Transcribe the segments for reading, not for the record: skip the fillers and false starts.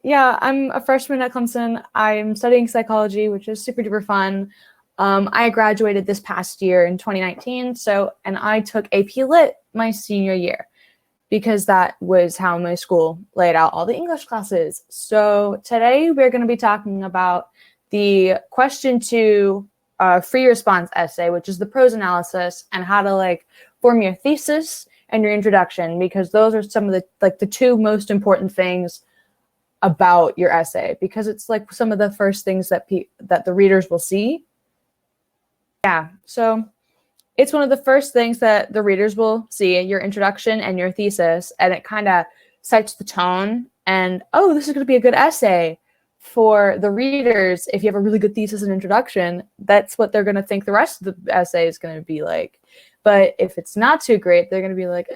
Yeah, I'm a freshman at Clemson. I'm studying psychology, which is super duper fun. I graduated this past year in 2019, and I took AP Lit my senior year because that was how my school laid out all the English classes. So today we're going to be talking about the question 2 free response essay, which is the prose analysis, and how to like form your thesis and your introduction, because those are some of the two most important things about your essay, because it's like some of the first things that the readers will see. Yeah, so it's one of the first things that the readers will see, your introduction and your thesis, and it kind of sets the tone. And, oh, this is going to be a good essay for the readers. If you have a really good thesis and introduction, that's what they're going to think the rest of the essay is going to be like. But if it's not too great, they're going to be like,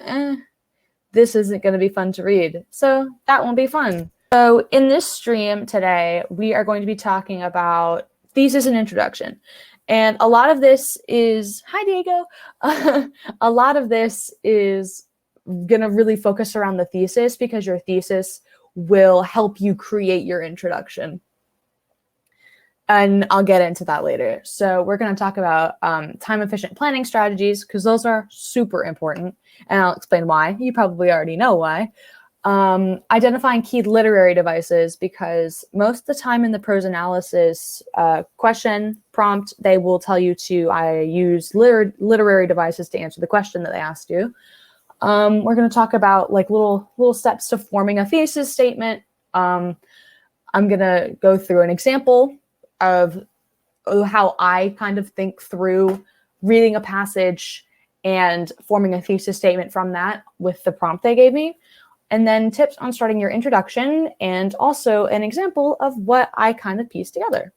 this isn't going to be fun to read. So that won't be fun. So in this stream today, we are going to be talking about thesis and introduction. And a lot of this is, hi, Diego. A lot of this is going to really focus around the thesis, because your thesis will help you create your introduction. And I'll get into that later. So we're going to talk about time-efficient planning strategies, because those are super important. And I'll explain why. You probably already know why. Identifying key literary devices, because most of the time in the prose analysis question prompt, they will tell you to use literary devices to answer the question that they asked you. We're going to talk about like little steps to forming a thesis statement. I'm going to go through an example of how I kind of think through reading a passage and forming a thesis statement from that with the prompt they gave me. And then tips on starting your introduction, and also an example of what I kind of pieced together.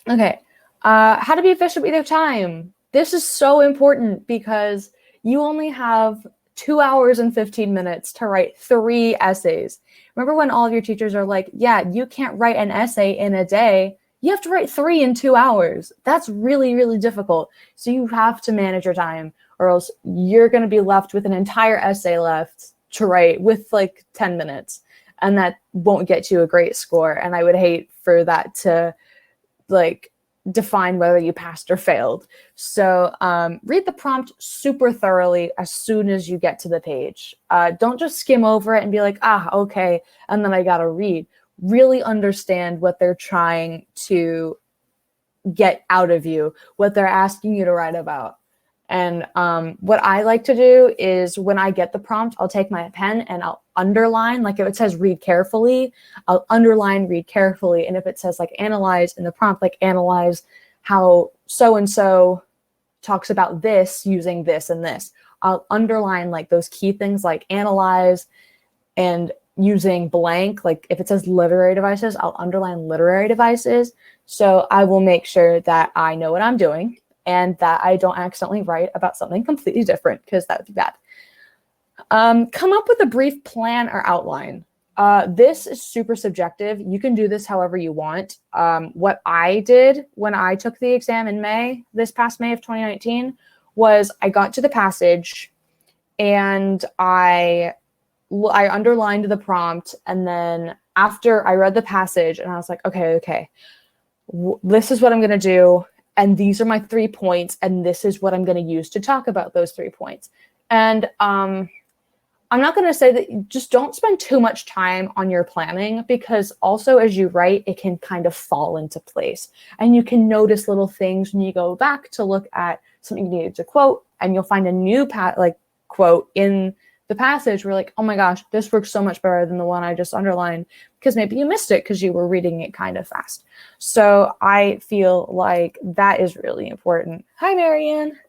Okay, how to be efficient with your time. This is so important because you only have 2 hours and 15 minutes to write 3 essays. Remember when all of your teachers are like, yeah, you can't write an essay in a day. You have to write 3 in 2 hours. That's really, really difficult. So you have to manage your time, or else you're going to be left with an entire essay left to write with like 10 minutes. And that won't get you a great score. And I would hate for that to like define whether you passed or failed. So read the prompt super thoroughly as soon as you get to the page. Don't just skim over it and be like, okay, and then I got to read. Really understand what they're trying to get out of you, what they're asking you to write about. And what I like to do is when I get the prompt, I'll take my pen and I'll underline, like if it says read carefully, I'll underline read carefully. And if it says like analyze in the prompt, like analyze how so-and-so talks about this using this and this, I'll underline like those key things like analyze and using blank. Like if it says literary devices, I'll underline literary devices. So I will make sure that I know what I'm doing, and that I don't accidentally write about something completely different, because that would be bad. Come up with a brief plan or outline. This is super subjective. You can do this however you want. What I did when I took the exam in this past May of 2019, was I got to the passage and I underlined the prompt. And then after I read the passage and I was like, okay, this is what I'm going to do. And these are my 3 points, and this is what I'm going to use to talk about those 3 points. And I'm not going to say that just don't spend too much time on your planning, because also as you write, it can kind of fall into place. And you can notice little things when you go back to look at something you needed to quote, and you'll find a new quote in the passage where like, oh my gosh, this works so much better than the one I just underlined, because maybe you missed it because you were reading it kind of fast. So I feel like that is really important. Hi, Marianne.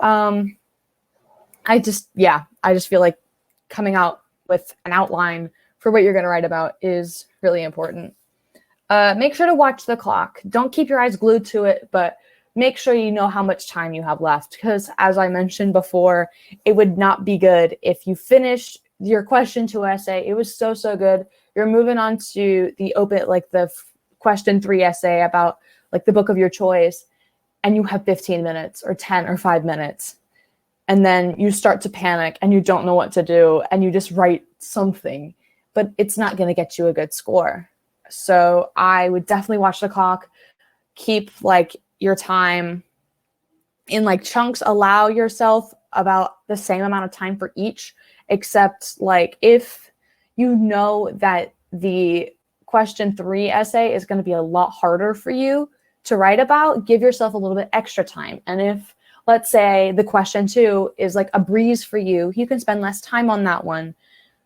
I just feel like coming out with an outline for what you're going to write about is really important. Make sure to watch the clock. Don't keep your eyes glued to it, but make sure you know how much time you have left, because as I mentioned before, it would not be good if you finished your question 2 essay. It was so good. You're moving on to the question 3 essay about like the book of your choice, and you have 15 minutes or 10 or 5 minutes. And then you start to panic and you don't know what to do, and you just write something. but it's not going to get you a good score. So I would definitely watch the clock, keep like your time in like chunks, allow yourself about the same amount of time for each, except like if you know that the question 3 essay is going to be a lot harder for you to write about, give yourself a little bit extra time. And if, let's say, the question 2 is like a breeze for you, you can spend less time on that one.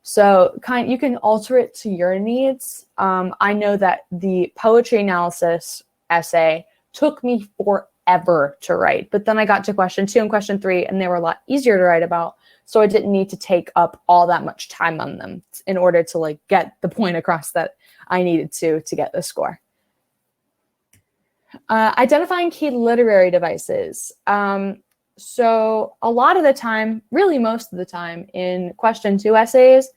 So you can alter it to your needs. I know that the poetry analysis essay took me forever to write, but then I got to question 2 and question 3, and they were a lot easier to write about. So I didn't need to take up all that much time on them in order to like get the point across that I needed to get the score. Identifying key literary devices. So a lot of the time, really most of the time in question 2 essays,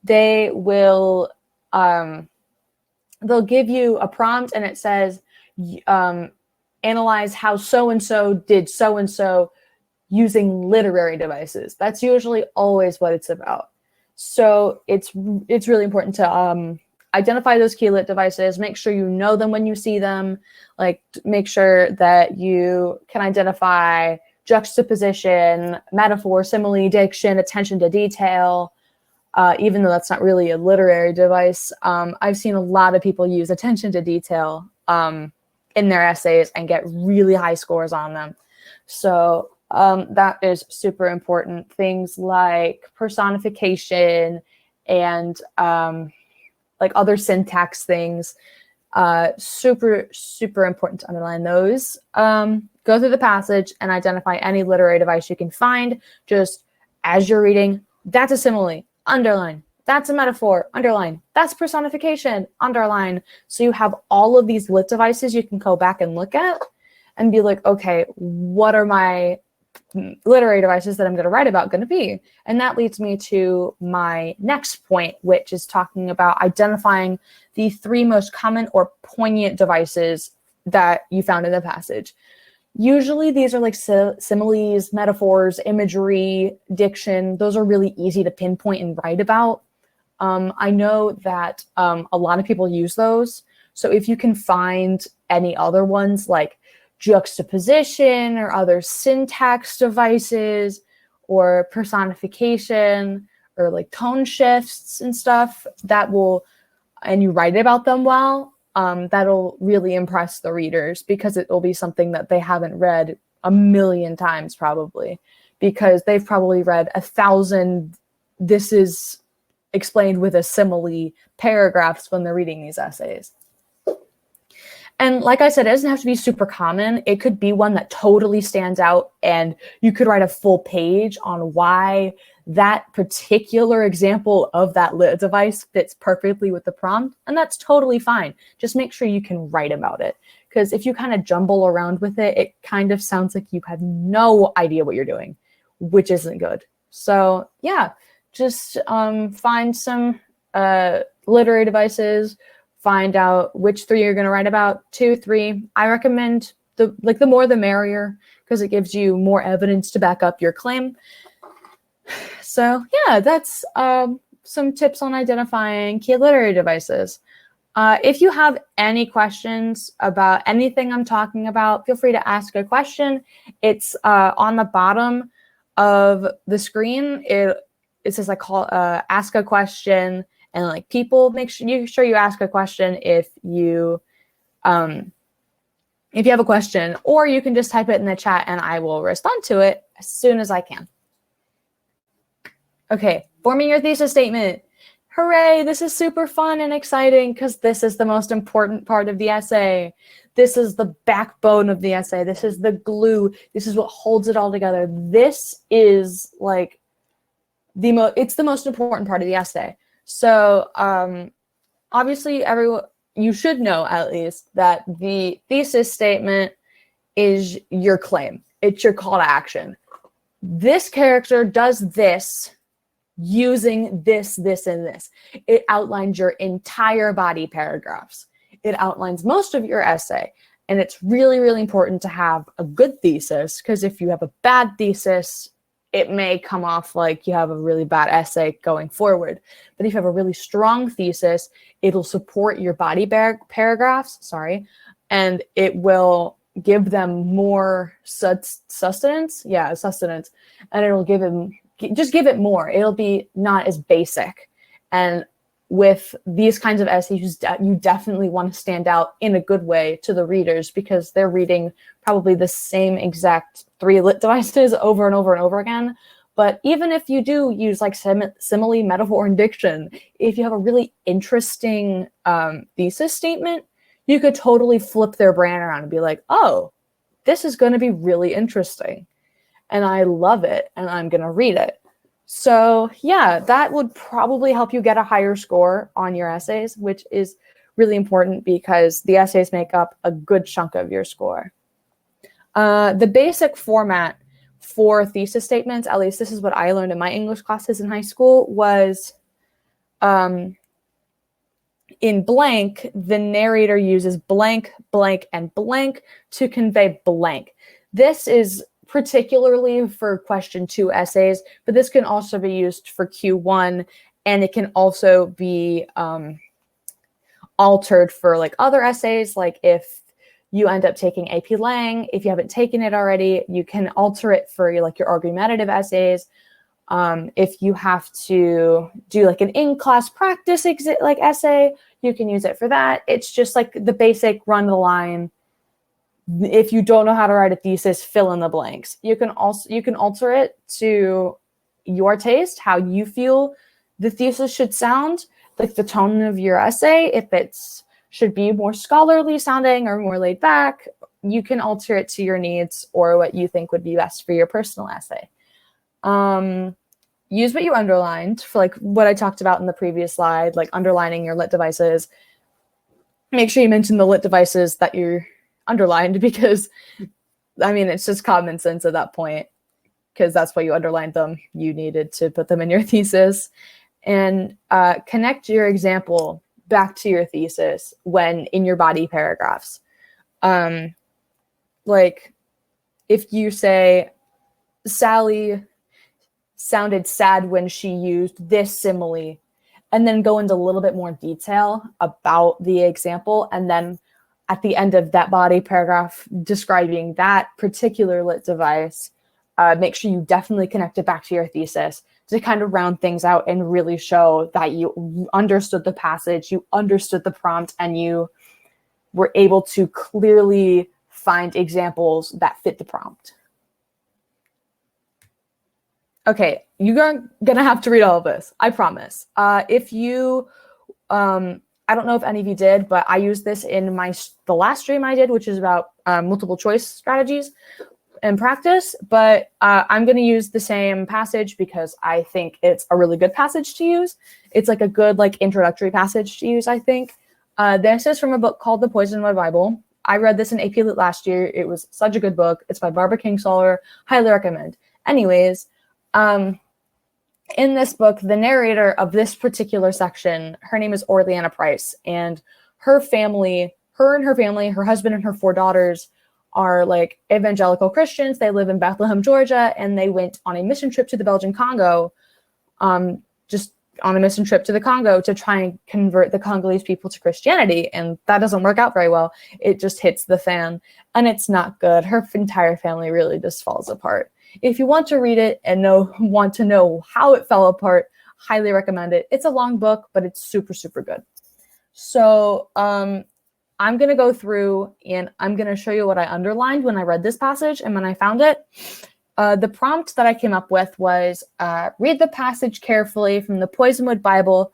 they will, they'll give you a prompt and it says, analyze how so-and-so did so-and-so using literary devices. That's usually always what it's about. So it's really important to identify those key lit devices, make sure you know them when you see them, like make sure that you can identify juxtaposition, metaphor, simile, diction, attention to detail, even though that's not really a literary device. I've seen a lot of people use attention to detail in their essays and get really high scores on them. So that is super important. Things like personification and like other syntax things, super, super important to underline those. Go through the passage and identify any literary device you can find. Just as you're reading, that's a simile, underline. That's a metaphor, underline. That's personification, underline. So you have all of these lit devices you can go back and look at and be like, okay, what are my literary devices that I'm going to write about going to be? And that leads me to my next point, which is talking about identifying the 3 most common or poignant devices that you found in the passage. Usually these are like similes, metaphors, imagery, diction. Those are really easy to pinpoint and write about. I know that a lot of people use those. So if you can find any other ones like juxtaposition or other syntax devices or personification or like tone shifts and stuff, that will, and you write about them well, that'll really impress the readers because it will be something that they haven't read a million times probably, because they've probably read 1,000 this is explained with a simile paragraphs when they're reading these essays. And like I said, it doesn't have to be super common. It could be one that totally stands out and you could write a full page on why that particular example of that lit device fits perfectly with the prompt. And that's totally fine. Just make sure you can write about it. Because if you kind of jumble around with it, it kind of sounds like you have no idea what you're doing, which isn't good. So yeah, just find some literary devices, find out which 3 you're going to write about, 2, 3. I recommend the more the merrier, because it gives you more evidence to back up your claim. So yeah, that's some tips on identifying key literary devices. If you have any questions about anything I'm talking about, feel free to ask a question. It's on the bottom of the screen. It says ask a question. And like people, make sure you ask a question if you have a question, or you can just type it in the chat and I will respond to it as soon as I can. Okay, forming your thesis statement. Hooray, this is super fun and exciting because this is the most important part of the essay. This is the backbone of the essay. This is the glue. This is what holds it all together. This is like it's the most important part of the essay. So obviously you should know at least that the thesis statement is your claim. It's your call to action. This character does this using this, this, and this. It outlines your entire body paragraphs. It outlines most of your essay. And it's really, really important to have a good thesis, because if you have a bad thesis, it may come off like you have a really bad essay going forward. But if you have a really strong thesis, it'll support your body paragraphs, and it will give them more sustenance. Yeah, sustenance. And it'll give it more. It'll be not as basic. And with these kinds of essays, you definitely want to stand out in a good way to the readers, because they're reading probably the same exact 3 lit devices over and over and over again. But even if you do use like simile, metaphor, and diction, if you have a really interesting thesis statement, you could totally flip their brain around and be like, oh, this is going to be really interesting. And I love it, and I'm going to read it. So yeah, that would probably help you get a higher score on your essays, which is really important because the essays make up a good chunk of your score. The basic format for thesis statements, at least this is what I learned in my English classes in high school, was in blank, the narrator uses blank, blank, and blank to convey blank. This is particularly for question 2 essays, but this can also be used for Q1, and it can also be altered for like other essays. Like if you end up taking AP Lang, if you haven't taken it already, you can alter it for like your argumentative essays. If you have to do like an in-class practice essay, you can use it for that. It's just like the basic run the line. If you don't know how to write a thesis, fill in the blanks. You can alter it to your taste, how you feel the thesis should sound, like the tone of your essay. If it's should be more scholarly sounding or more laid back, you can alter it to your needs or what you think would be best for your personal essay. Use what you underlined for like what I talked about in the previous slide, like underlining your lit devices. Make sure you mention the lit devices that you're underlined, because I mean, it's just common sense at that point, because that's why you underlined them. You needed to put them in your thesis. And connect your example back to your thesis when in your body paragraphs. Like if you say, Sally sounded sad when she used this simile, and then go into a little bit more detail about the example, and then at the end of that body paragraph describing that particular lit device, make sure you definitely connect it back to your thesis to kind of round things out and really show that you understood the passage, you understood the prompt, and you were able to clearly find examples that fit the prompt. Okay, you're gonna have to read all of this, I promise. If you, I don't know if any of you did, but I used this in the last stream I did, which is about multiple choice strategies in practice. But I'm going to use the same passage because I think it's a really good passage to use. It's like a good like introductory passage to use, I think. This is from a book called The Poison My Bible. I read this in AP Lit last year. It was such a good book. It's by Barbara Kingsolver. Highly recommend. Anyways, in this book, the narrator of this particular section, her name is Orleana Price, and her family, her husband and her 4 daughters are like evangelical Christians. They live in Bethlehem, Georgia, and they went on a mission trip to the Belgian Congo, just on a mission trip to the Congo to try and convert the Congolese people to Christianity. And that doesn't work out very well. It just hits the fan, and it's not good. Her entire family really just falls apart. If you want to read it and want to know how it fell apart, highly recommend it. It's a long book, but it's super, super good. So I'm going to go through and I'm going to show you what I underlined when I read this passage and when I found it. The prompt that I came up with was read the passage carefully from the Poisonwood Bible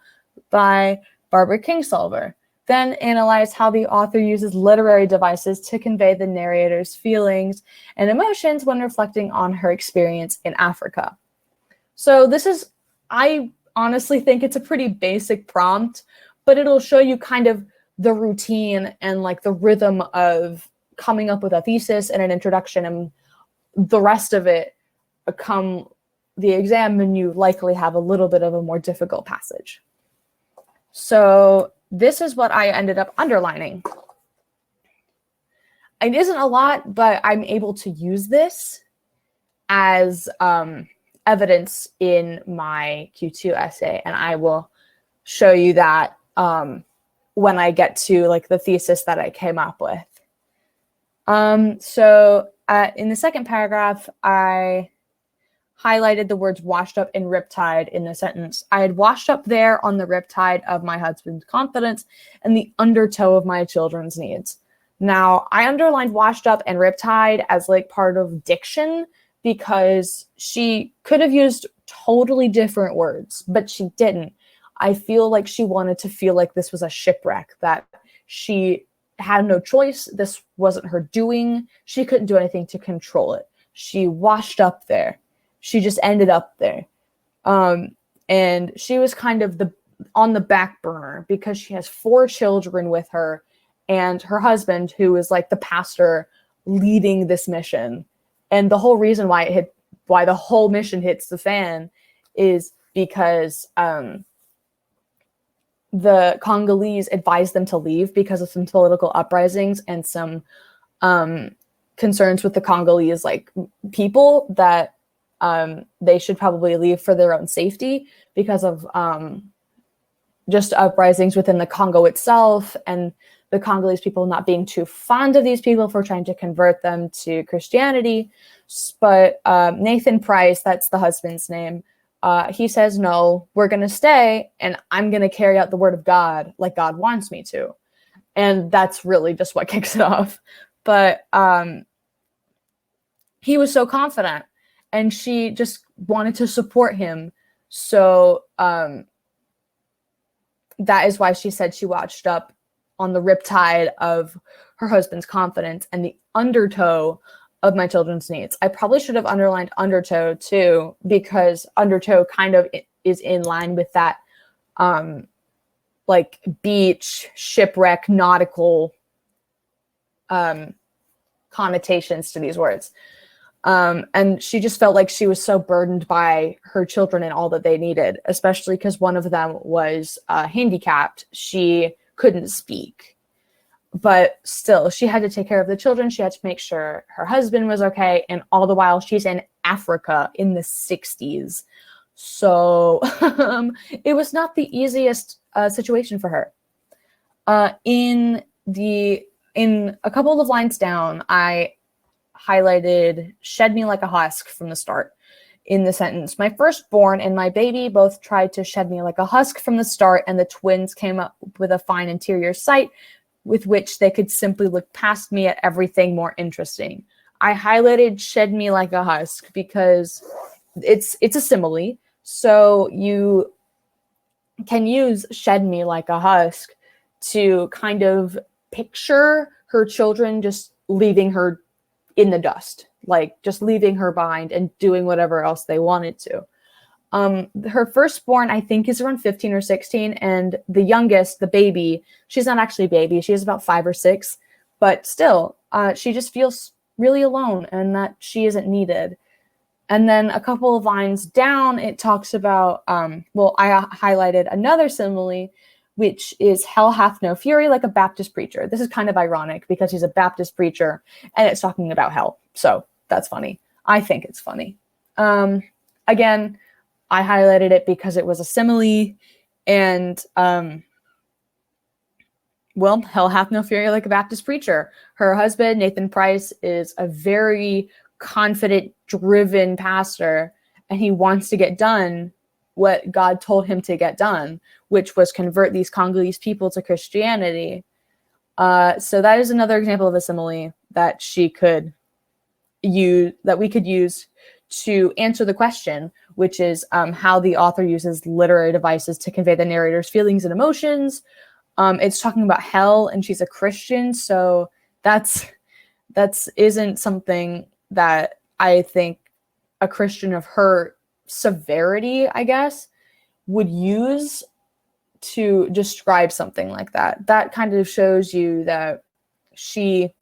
by Barbara Kingsolver. Then analyze how the author uses literary devices to convey the narrator's feelings and emotions when reflecting on her experience in Africa. So I honestly think it's a pretty basic prompt, but it'll show you kind of the routine and like the rhythm of coming up with a thesis and an introduction, and the rest of it come the exam, and you likely have a little bit of a more difficult passage. So this is what I ended up underlining. It isn't a lot, but I'm able to use this as evidence in my Q2 essay, and I will show you that when I get to like the thesis that I came up with. So in the second paragraph, I highlighted the words washed up and riptide in the sentence. I had washed up there on the riptide of my husband's confidence and the undertow of my children's needs. Now, I underlined washed up and riptide as like part of diction because she could have used totally different words, but she didn't. I feel like she wanted to feel like this was a shipwreck, that she had no choice. This wasn't her doing. She couldn't do anything to control it. She washed up there. She just ended up there. And she was kind of on the back burner because she has 4 children with her and her husband, who is like the pastor leading this mission. And the whole reason why the whole mission hits the fan is because the Congolese advised them to leave because of some political uprisings and some concerns with the Congolese like people that they should probably leave for their own safety because of just uprisings within the Congo itself, and the Congolese people not being too fond of these people for trying to convert them to Christianity. But Nathan Price, that's the husband's name, he says, no, we're going to stay and I'm going to carry out the word of God like God wants me to. And that's really just what kicks it off. But he was so confident and she just wanted to support him. So that is why she said she watched up on the riptide of her husband's confidence and the undertow of my children's needs. I probably should have underlined undertow too, because undertow kind of is in line with that like beach, shipwreck, nautical connotations to these words. And she just felt like she was so burdened by her children and all that they needed, especially because one of them was handicapped. She couldn't speak. But still, she had to take care of the children. She had to make sure her husband was okay. And all the while, she's in Africa in the 60s. So it was not the easiest situation for her. In a couple of lines down, I highlighted shed me like a husk from the start in the sentence. My firstborn and my baby both tried to shed me like a husk from the start, and the twins came up with a fine interior sight with which they could simply look past me at everything more interesting. I highlighted shed me like a husk because it's a simile. So you can use shed me like a husk to kind of picture her children just leaving her in the dust, like just leaving her behind and doing whatever else they wanted to. Her firstborn, I think, is around 15 or 16, and the youngest, the baby, she's not actually a baby. She is about 5 or 6, but still, she just feels really alone and that she isn't needed. And then a couple of lines down, it talks about, I highlighted another simile, which is hell hath no fury like a Baptist preacher. This is kind of ironic because he's a Baptist preacher and it's talking about hell. So that's funny. I think it's funny. Again, I highlighted it because it was a simile, and hell hath no fury like a Baptist preacher. Her husband, Nathan Price, is a very confident, driven pastor, and he wants to get done what God told him to get done, which was convert these Congolese people to Christianity. So that is another example of a simile that we could use to answer the question, which is how the author uses literary devices to convey the narrator's feelings and emotions. It's talking about hell, and she's a Christian, so that isn't something that I think a Christian of her severity, I guess, would use to describe something like that. That kind of shows you that she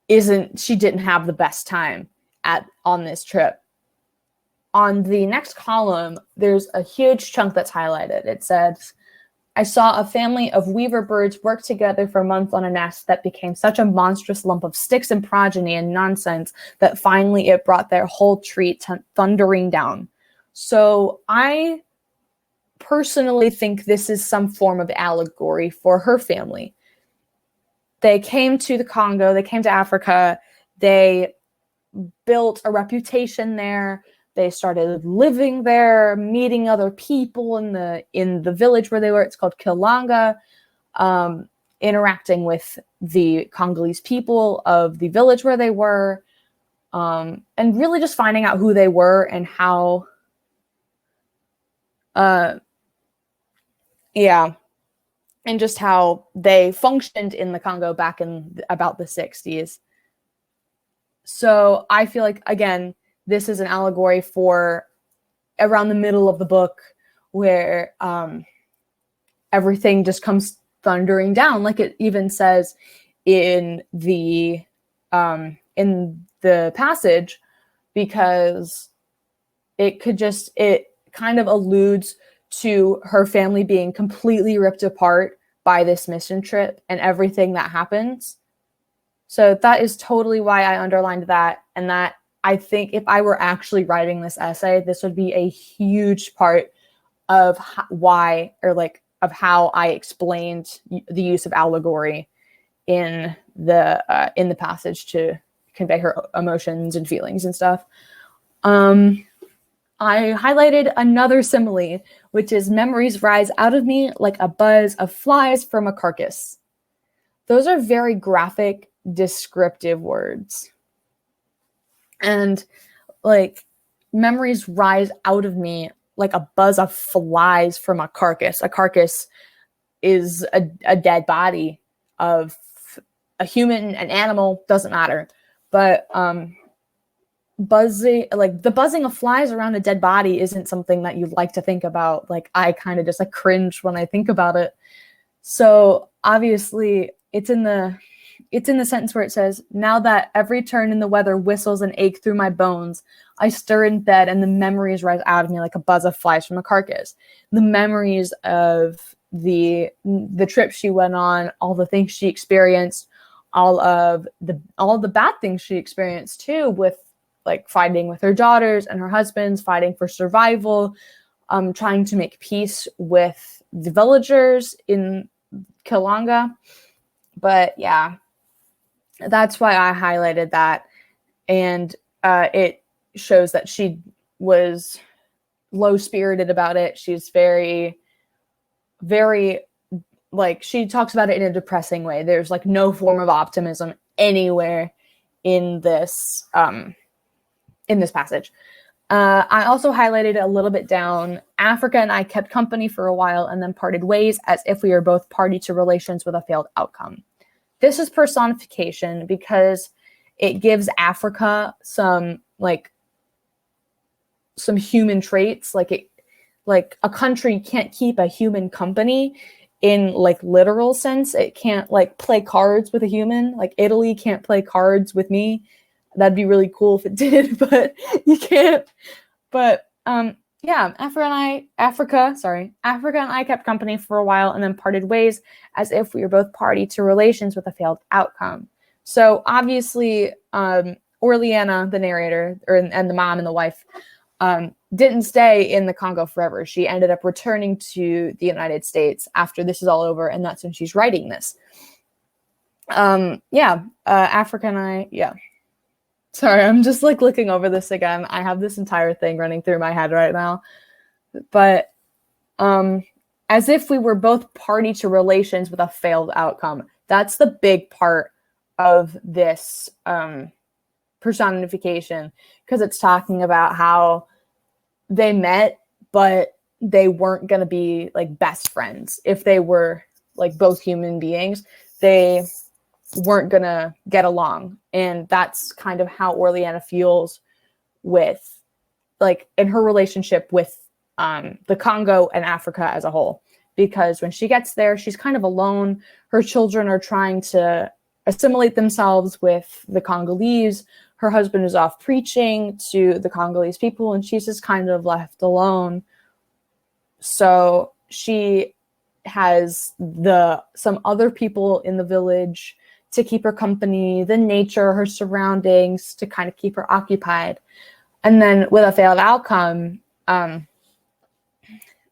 didn't have the best time on this trip. On the next column, there's a huge chunk that's highlighted. It says, I saw a family of weaver birds work together for months on a nest that became such a monstrous lump of sticks and progeny and nonsense that finally it brought their whole tree thundering down. So I personally think this is some form of allegory for her family. They came to the Congo, they came to Africa, they built a reputation there. They started living there, meeting other people in the village where they were. It's called Kilanga, interacting with the Congolese people of the village where they were, and really just finding out who they were and how, and just how they functioned in the Congo back in about the 60s. So I feel like, again, this is an allegory for around the middle of the book where everything just comes thundering down, like it even says in the passage, because it kind of alludes to her family being completely ripped apart by this mission trip and everything that happens. So that is totally why I underlined that, and that I think if I were actually writing this essay, this would be a huge part of of how I explained the use of allegory in the passage to convey her emotions and feelings and stuff. I highlighted another simile, which is memories rise out of me like a buzz of flies from a carcass. Those are very graphic, descriptive words. And like, memories rise out of me like a buzz of flies from a carcass. A carcass is a dead body of a human, an animal, doesn't matter. But buzzing, like the buzzing of flies around a dead body isn't something that you'd like to think about. Like, I kind of just like cringe when I think about it. So obviously it's in the sentence where it says, now that every turn in the weather whistles and ache through my bones, I stir in bed and the memories rise out of me like a buzz of flies from a carcass. The memories of the trip she went on, all the things she experienced, all the bad things she experienced too, with like fighting with her daughters and her husbands, fighting for survival, trying to make peace with the villagers in Kilanga. But yeah, that's why I highlighted that. And it shows that she was low-spirited about it. She's very, very, like, she talks about it in a depressing way. There's like no form of optimism anywhere in this passage. I also highlighted a little bit down, Africa and I kept company for a while and then parted ways as if we were both party to relations with a failed outcome. This is personification because it gives Africa some human traits. Like a country can't keep a human company in like literal sense. It can't like play cards with a human. Like Italy can't play cards with me. That'd be really cool if it did, but you can't. But yeah, Africa and I kept company for a while and then parted ways as if we were both party to relations with a failed outcome. So obviously, Orleana, the narrator, and the mom and the wife, didn't stay in the Congo forever. She ended up returning to the United States after this is all over, and that's when she's writing this. Africa and I, yeah. Sorry, I'm just like looking over this again. I have this entire thing running through my head right now. But as if we were both party to relations with a failed outcome. That's the big part of this personification, because it's talking about how they met, but they weren't going to be like best friends. If they were like both human beings, they weren't going to get along. And that's kind of how Orleana feels with, like, in her relationship with the Congo and Africa as a whole. Because when she gets there, she's kind of alone. Her children are trying to assimilate themselves with the Congolese. Her husband is off preaching to the Congolese people, and she's just kind of left alone. So she has some other people in the village to keep her company, the nature, her surroundings to kind of keep her occupied. And then with a failed outcome,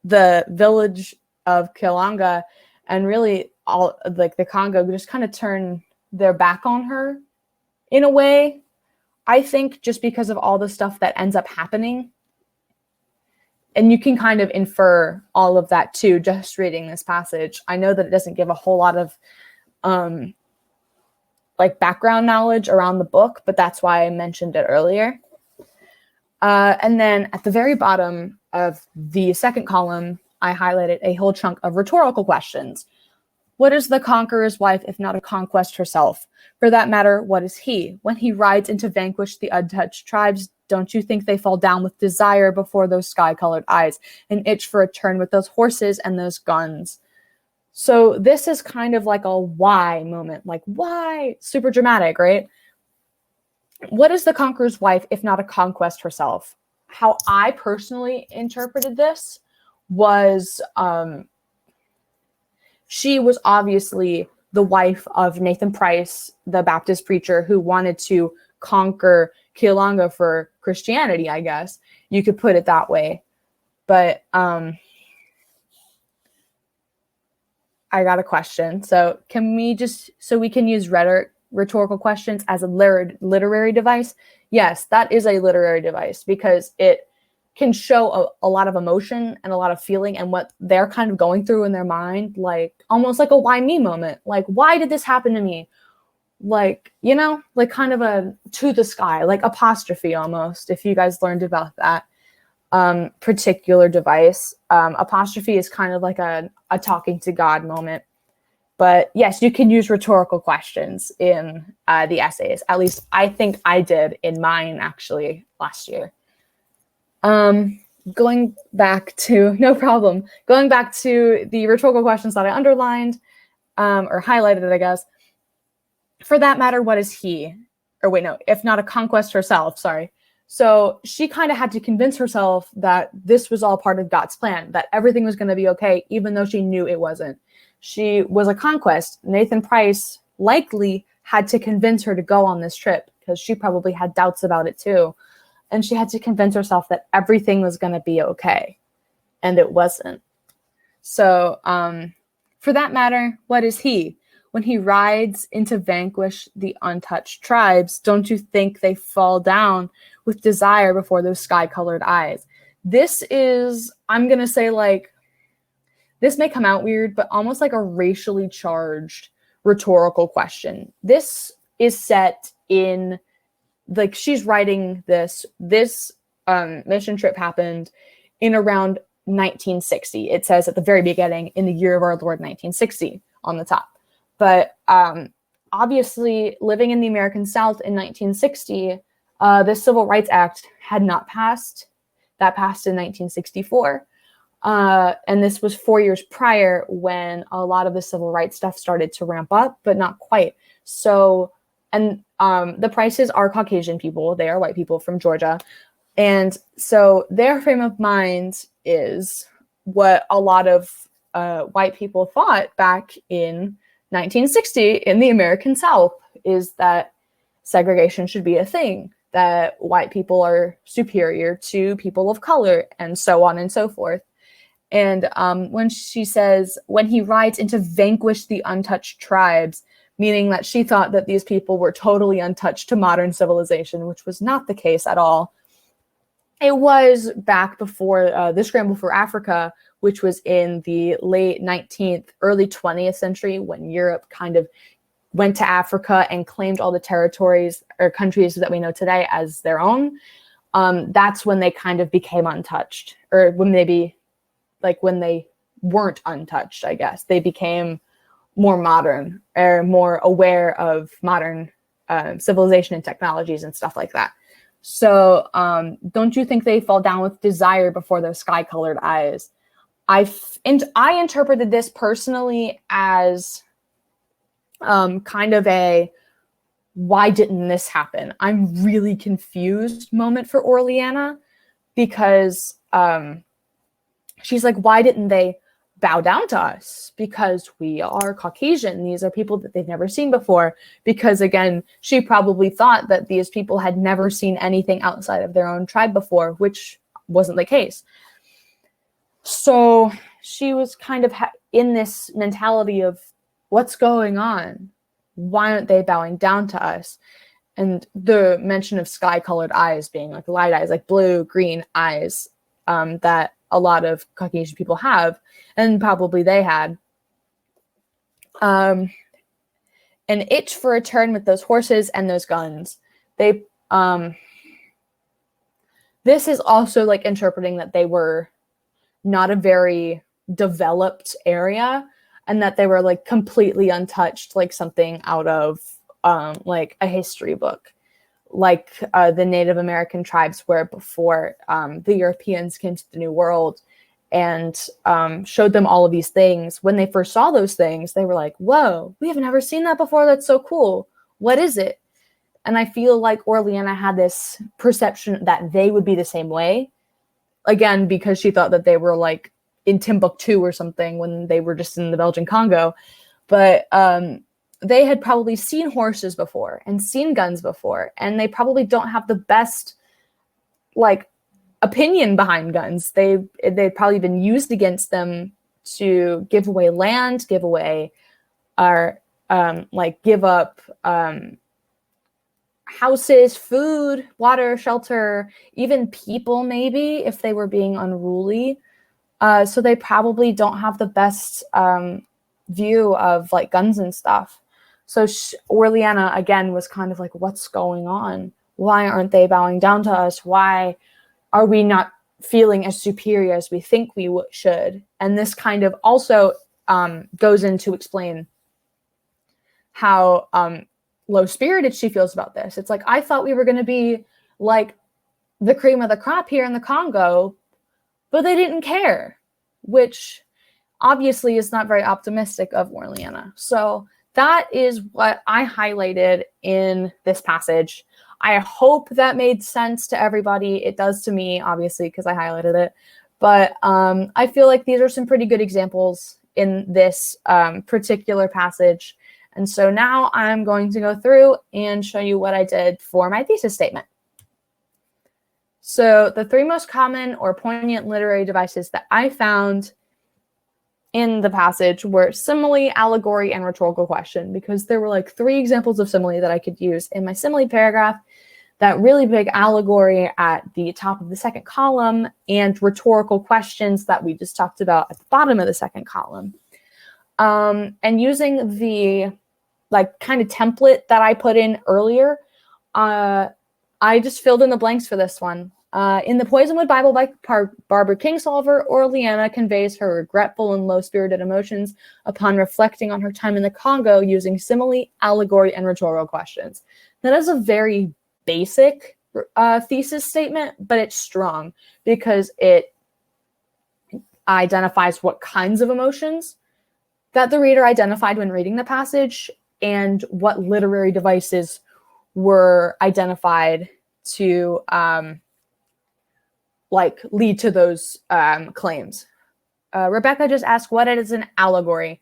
the village of Kilanga and really all like the Congo just kind of turn their back on her in a way, I think, just because of all the stuff that ends up happening. And you can kind of infer all of that too, just reading this passage. I know that it doesn't give a whole lot of like background knowledge around the book, but that's why I mentioned it earlier. And then at the very bottom of the second column, I highlighted a whole chunk of rhetorical questions. What is the conqueror's wife if not a conquest herself? For that matter, what is he? When he rides in to vanquish the untouched tribes, don't you think they fall down with desire before those sky-colored eyes and itch for a turn with those horses and those guns? So this is kind of like a why moment, like why? Super dramatic, right? What is the conqueror's wife if not a conquest herself? How I personally interpreted this was she was obviously the wife of Nathan Price, the Baptist preacher who wanted to conquer Kilanga for Christianity, I guess. You could put it that way. But I got a question. So we can use rhetorical questions as a literary device? Yes, that is a literary device because it can show a lot of emotion and a lot of feeling and what they're kind of going through in their mind, like almost like a why me moment. Like, why did this happen to me? Like, you know, like kind of a to the sky, like apostrophe almost, if you guys learned about that particular device. Apostrophe is kind of like a talking to God moment. But yes, you can use rhetorical questions in the essays. At least I think I did in mine actually last year. Going back to the rhetorical questions that I underlined or highlighted, I guess. For that matter, what is he? Or wait, no, if not a conquest herself, sorry. So she kind of had to convince herself that this was all part of God's plan, that everything was going to be okay, even though she knew it wasn't. She was a conquest. Nathan Price likely had to convince her to go on this trip because she probably had doubts about it too. And she had to convince herself that everything was going to be okay. And it wasn't. So for that matter, what is he? When he rides in to vanquish the untouched tribes, don't you think they fall down with desire before those sky-colored eyes? This is, I'm going to say, like, this may come out weird, but almost like a racially charged rhetorical question. This is set in, like, she's writing this mission trip happened in around 1960. It says at the very beginning, in the year of our Lord 1960 on the top. But obviously, living in the American South in 1960, the Civil Rights Act had not passed. That passed in 1964. And this was 4 years prior when a lot of the civil rights stuff started to ramp up, but not quite. So, and the Prices are Caucasian people. They are white people from Georgia. And so their frame of mind is what a lot of white people thought back in 1960 in the American South, is that segregation should be a thing, that white people are superior to people of color, and so on and so forth. And when she says, when he rides in to vanquish the untouched tribes, meaning that she thought that these people were totally untouched to modern civilization, which was not the case at all. It was back before the scramble for Africa, which was in the late 19th, early 20th century, when Europe kind of went to Africa and claimed all the territories or countries that we know today as their own. That's when they kind of became untouched, or when they weren't untouched, I guess. They became more modern or more aware of modern civilization and technologies and stuff like that. So don't you think they fall down with desire before those sky-colored eyes? I interpreted this personally as kind of a why didn't this happen? I'm really confused moment for Orleana, because she's like, why didn't they bow down to us because we are Caucasian. These are people that they've never seen before. Because again, she probably thought that these people had never seen anything outside of their own tribe before, which wasn't the case. So she was kind of in this mentality of, what's going on? Why aren't they bowing down to us? And the mention of sky-colored eyes being like light eyes, like blue, green eyes, that a lot of Caucasian people have, and probably they had. An itch for a turn with those horses and those guns. They, this is also like interpreting that they were not a very developed area, and that they were like completely untouched, like something out of like a history book, like the Native American tribes were before the Europeans came to the New World and showed them all of these things. When they first saw those things, they were like, whoa, we have never seen that before. That's so cool. What is it? And I feel like Orleana had this perception that they would be the same way. Again, because she thought that they were like in Timbuktu or something when they were just in the Belgian Congo. But they had probably seen horses before and seen guns before, and they probably don't have the best like opinion behind guns. They've probably been used against them to give away land, give away our like give up houses, food, water, shelter, even people, maybe, if they were being unruly. So they probably don't have the best view of like guns and stuff. So Orleana, again, was kind of like, what's going on? Why aren't they bowing down to us? Why are we not feeling as superior as we think we should? And this kind of also goes in to explain how low-spirited she feels about this. It's like, I thought we were going to be like the cream of the crop here in the Congo, but they didn't care, which obviously is not very optimistic of Orleana. So that is what I highlighted in this passage. I hope that made sense to everybody. It does to me, obviously, because I highlighted it. But I feel like these are some pretty good examples in this particular passage. And so now I'm going to go through and show you what I did for my thesis statement. So the three most common or poignant literary devices that I found in the passage were simile, allegory, and rhetorical question, because there were like three examples of simile that I could use in my simile paragraph, that really big allegory at the top of the second column, and rhetorical questions that we just talked about at the bottom of the second column. And using the like kind of template that I put in earlier, I just filled in the blanks for this one. In the Poisonwood Bible by Barbara Kingsolver, Orleana conveys her regretful and low-spirited emotions upon reflecting on her time in the Congo using simile, allegory, and rhetorical questions. That is a very basic thesis statement, but it's strong because it identifies what kinds of emotions that the reader identified when reading the passage and what literary devices were identified to like lead to those claims. Rebecca just asked, what is an allegory?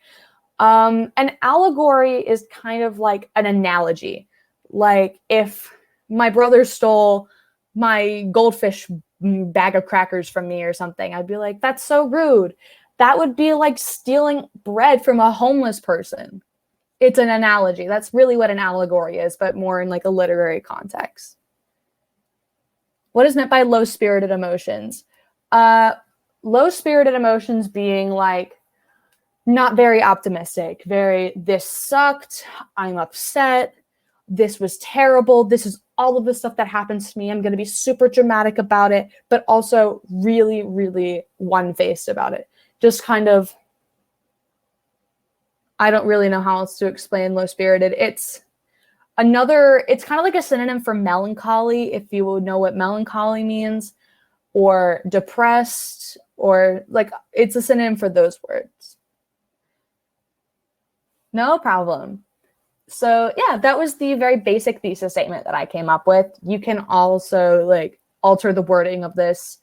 An allegory is kind of like an analogy. Like if my brother stole my goldfish bag of crackers from me or something, I'd be like, that's so rude. That would be like stealing bread from a homeless person. It's an analogy. That's really what an allegory is, but more in like a literary context. What is meant by low-spirited emotions? Low-spirited emotions being like not very optimistic, very, this sucked, I'm upset, this was terrible, this is all of the stuff that happens to me, I'm going to be super dramatic about it, but also really, really one-faced about it. Just kind of, I don't really know how else to explain low-spirited. It's kind of like a synonym for melancholy, if you would know what melancholy means, or depressed, or like it's a synonym for those words. No problem. So yeah, that was the very basic thesis statement that I came up with. You can also like alter the wording of this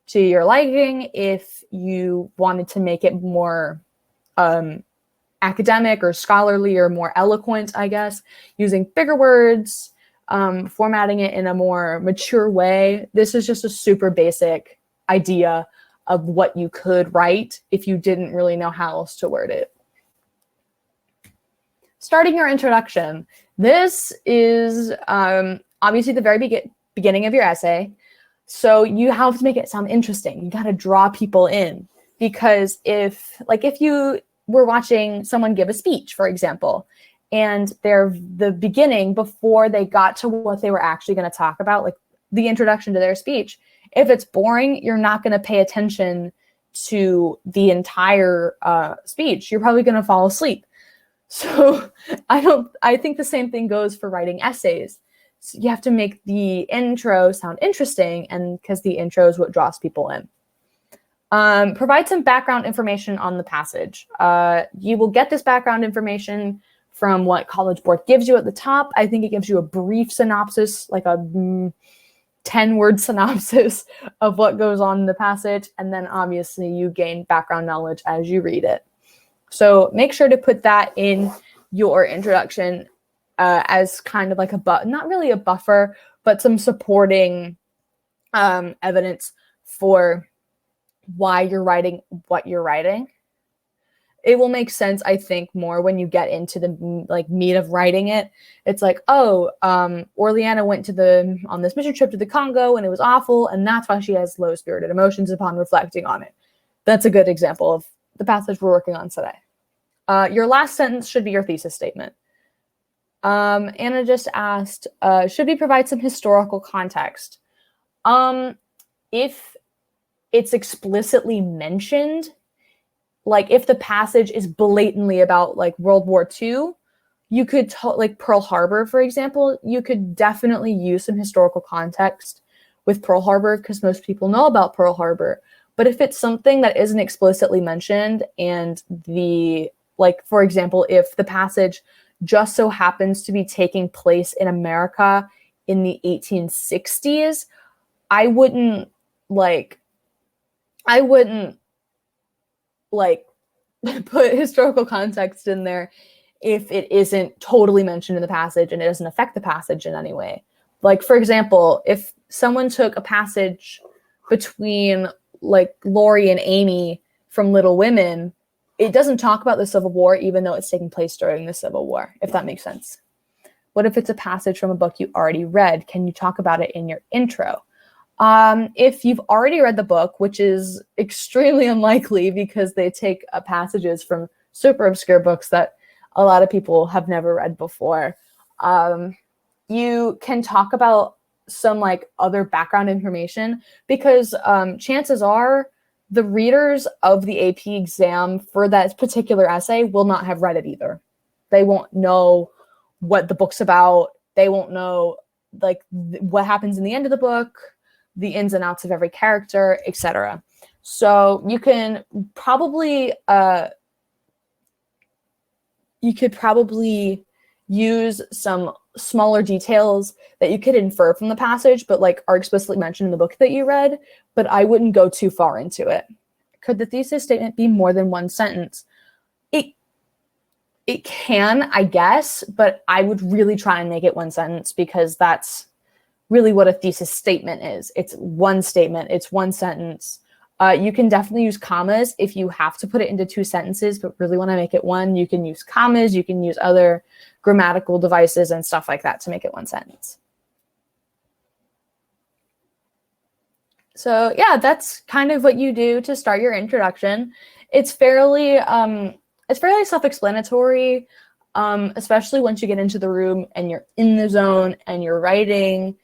to your liking. If you wanted to make it more academic or scholarly or more eloquent, I guess, using bigger words, formatting it in a more mature way. This is just a super basic idea of what you could write if you didn't really know how else to word it. Starting your introduction. This is obviously the very beginning of your essay. So you have to make it sound interesting. You got to draw people in, because if you were watching someone give a speech, for example, and the beginning, before they got to what they were actually going to talk about, like the introduction to their speech, if it's boring, you're not going to pay attention to the entire speech. You're probably going to fall asleep. So I think the same thing goes for writing essays. So you have to make the intro sound interesting, and because the intro is what draws people in. Provide some background information on the passage. You will get this background information from what College Board gives you at the top. I think it gives you a brief synopsis, like a 10-word synopsis of what goes on in the passage, and then obviously you gain background knowledge as you read it. So make sure to put that in your introduction as kind of like not really a buffer, but some supporting evidence for why you're writing what you're writing. It will make sense, I think, more when you get into the meat of writing it. It's like, Orleana went on this mission trip to the Congo and it was awful, and that's why she has low-spirited emotions upon reflecting on it. That's a good example of the passage we're working on today. Your last sentence should be your thesis statement. Anna just asked, should we provide some historical context? If it's explicitly mentioned, like if the passage is blatantly about like World War II, you could, like Pearl Harbor, for example, you could definitely use some historical context with Pearl Harbor, because most people know about Pearl Harbor. But if it's something that isn't explicitly mentioned, and for example, if the passage just so happens to be taking place in America in the 1860s, I wouldn't put historical context in there if it isn't totally mentioned in the passage and it doesn't affect the passage in any way. Like, for example, if someone took a passage between like Laurie and Amy from Little Women, it doesn't talk about the Civil War, even though it's taking place during the Civil War, if that makes sense. What if it's a passage from a book you already read? Can you talk about it in your intro? If you've already read the book, which is extremely unlikely because they take passages from super obscure books that a lot of people have never read before, you can talk about some like other background information, because chances are the readers of the AP exam for that particular essay will not have read it either. They won't know what the book's about. They won't know like what happens in the end of the book, the ins and outs of every character, etc. So you can probably use some smaller details that you could infer from the passage, but like are explicitly mentioned in the book that you read, but I wouldn't go too far into it. Could the thesis statement be more than one sentence? It can, I guess, but I would really try and make it one sentence, because that's really what a thesis statement is. It's one statement, it's one sentence. You can definitely use commas if you have to put it into two sentences, but really want to make it one. You can use commas, you can use other grammatical devices and stuff like that to make it one sentence. So yeah, that's kind of what you do to start your introduction. It's fairly self-explanatory, especially once you get into the room and you're in the zone and you're writing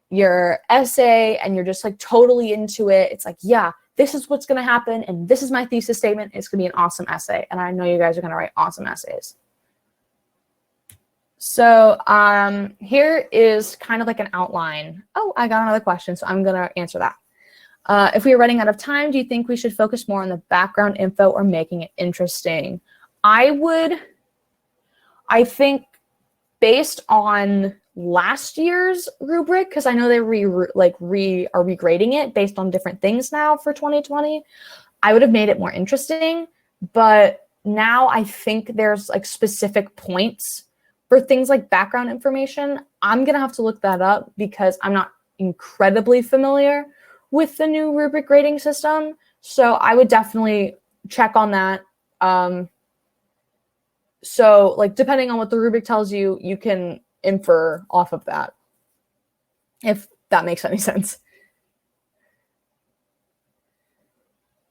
your essay and you're just like totally into it. It's like, yeah, this is what's going to happen, and this is my thesis statement. It's going to be an awesome essay, and I know you guys are going to write awesome essays. So here is kind of like an outline. Oh, I got another question, so I'm going to answer that. If we are running out of time, do you think we should focus more on the background info or making it interesting? I think based on last year's rubric, because I know they are regrading it based on different things now for 2020, I would have made it more interesting. But now I think there's like specific points for things like background information. I'm going to have to look that up because I'm not incredibly familiar with the new rubric grading system. So I would definitely check on that. So like depending on what the rubric tells you, you can infer off of that, if that makes any sense.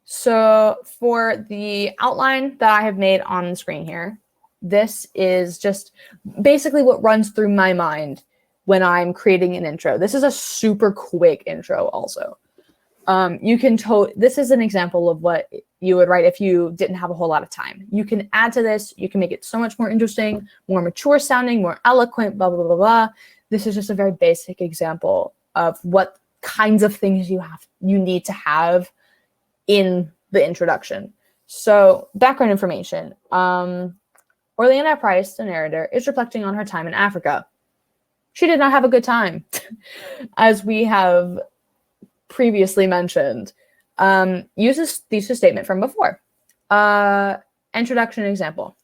So for the outline that I have made on the screen here, this is just basically what runs through my mind when I'm creating an intro. This is a super quick intro also. This is an example of what you would write if you didn't have a whole lot of time. You can add to this. You can make it so much more interesting, more mature sounding, more eloquent, blah, blah, blah, blah. This is just a very basic example of what kinds of things you need to have in the introduction. So background information. Orleana Price, the narrator, is reflecting on her time in Africa. She did not have a good time, as we have previously mentioned. Uses thesis statement from before. Introduction example.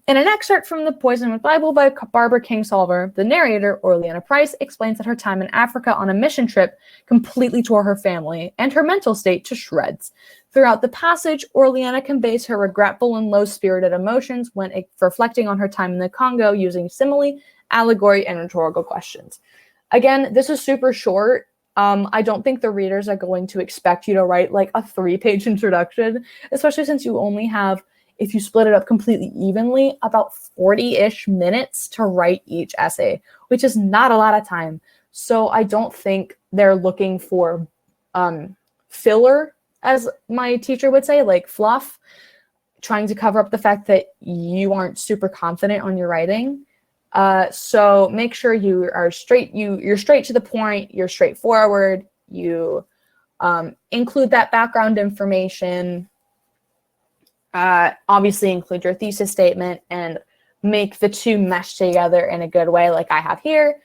In an excerpt from the Poignant Bible by Barbara Kingsolver, the narrator, Orleana Price, explains that her time in Africa on a mission trip completely tore her family and her mental state to shreds. Throughout the passage, Orleana conveys her regretful and low-spirited emotions when reflecting on her time in the Congo using simile, allegory, and rhetorical questions. Again, this is super short. I don't think the readers are going to expect you to write like a 3-page introduction, especially since you only have, if you split it up completely evenly, about 40-ish minutes to write each essay, which is not a lot of time. So I don't think they're looking for filler, as my teacher would say, like fluff, trying to cover up the fact that you aren't super confident on your writing. So make sure you are you're straight to the point, you're straightforward, you include that background information, obviously include your thesis statement, and make the two mesh together in a good way like I have here.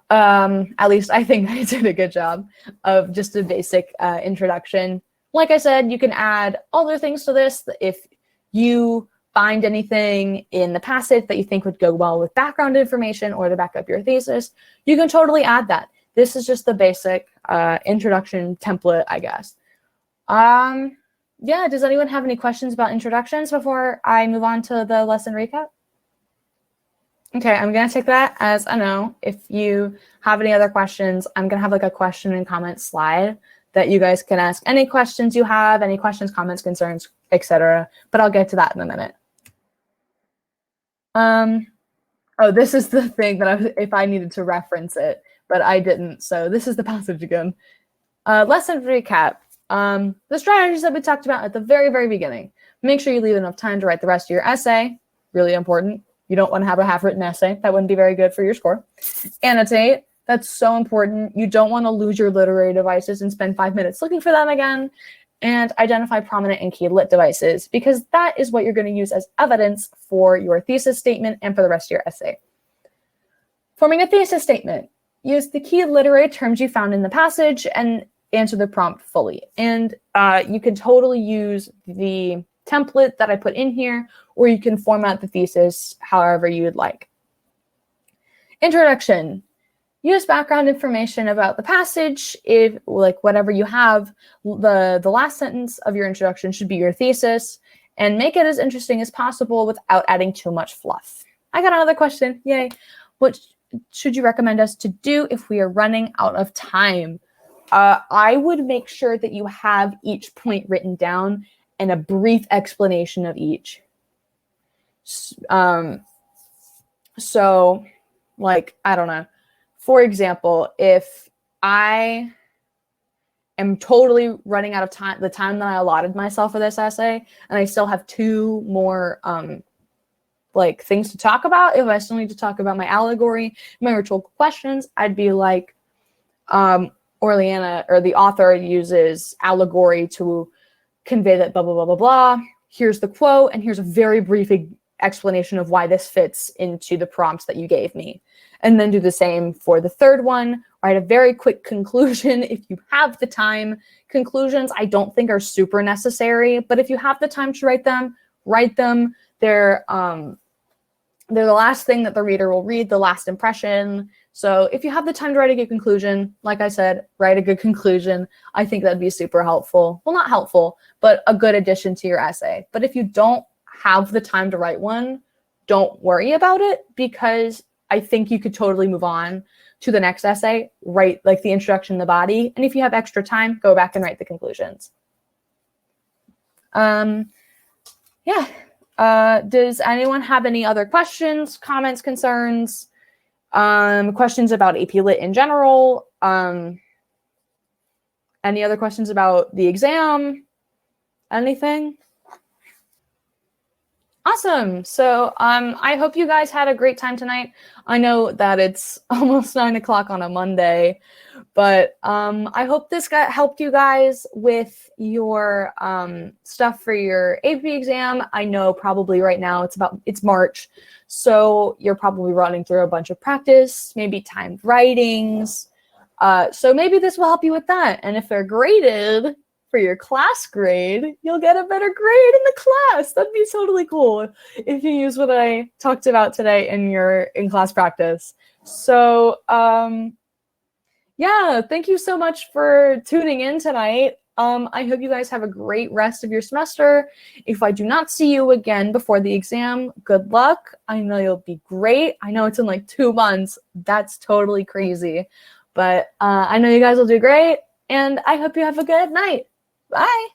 At least I think I did a good job of just a basic introduction. Like I said, you can add other things to this if you find anything in the passage that you think would go well with background information or to back up your thesis. You can totally add that. This is just the basic introduction template, I guess. Yeah, does anyone have any questions about introductions before I move on to the lesson recap? Okay, I'm going to take that as a no. If you have any other questions, I'm going to have like a question and comment slide that you guys can ask any questions you have, any questions, comments, concerns, etc. But I'll get to that in a minute. Oh, this is the thing that if I needed to reference it, but I didn't. So this is the passage again. Lesson recap. The strategies that we talked about at the very, very beginning. Make sure you leave enough time to write the rest of your essay. Really important. You don't want to have a half-written essay. That wouldn't be very good for your score. Annotate. That's so important. You don't want to lose your literary devices and spend 5 minutes looking for them again. And identify prominent and key lit devices, because that is what you're going to use as evidence for your thesis statement and for the rest of your essay. Forming a thesis statement. Use the key literary terms you found in the passage and answer the prompt fully. And you can totally use the template that I put in here, or you can format the thesis however you would like. Introduction. Use background information about the passage. If, like, whatever you have, the last sentence of your introduction should be your thesis, and make it as interesting as possible without adding too much fluff. I got another question. Yay. What should you recommend us to do if we are running out of time? I would make sure that you have each point written down and a brief explanation of each. So, like, I don't know. For example, if I am totally running out of time, the time that I allotted myself for this essay, and I still have 2 more like things to talk about, if I still need to talk about my allegory, my rhetorical questions, I'd be like, Orleana, or the author, uses allegory to convey that blah, blah, blah, blah, blah. Here's the quote, and here's a very brief explanation of why this fits into the prompts that you gave me. And then do the same for the third one. Write a very quick conclusion if you have the time. Conclusions I don't think are super necessary, but if you have the time to write them, write them. They're the last thing that the reader will read, the last impression. So if you have the time to write a good conclusion, like I said, write a good conclusion. I think that'd be super helpful. Well, not helpful, but a good addition to your essay. But if you don't have the time to write one, don't worry about it, because I think you could totally move on to the next essay, write like the introduction, the body. And if you have extra time, go back and write the conclusions. Yeah. Does anyone have any other questions, comments, concerns, questions about AP Lit in general? Any other questions about the exam? Anything? Awesome. So I hope you guys had a great time tonight. I know that it's almost 9 o'clock on a Monday, but I hope this helped you guys with your stuff for your AP exam. I know probably right now it's March, so you're probably running through a bunch of practice, maybe timed writings. So maybe this will help you with that. And if they're graded for your class grade, you'll get a better grade in the class. That'd be totally cool if you use what I talked about today in your in-class practice. So yeah, thank you so much for tuning in tonight. I hope you guys have a great rest of your semester. If I do not see you again before the exam, good luck. I know you'll be great. I know it's in like 2 months. That's totally crazy. But I know you guys will do great, and I hope you have a good night. Bye.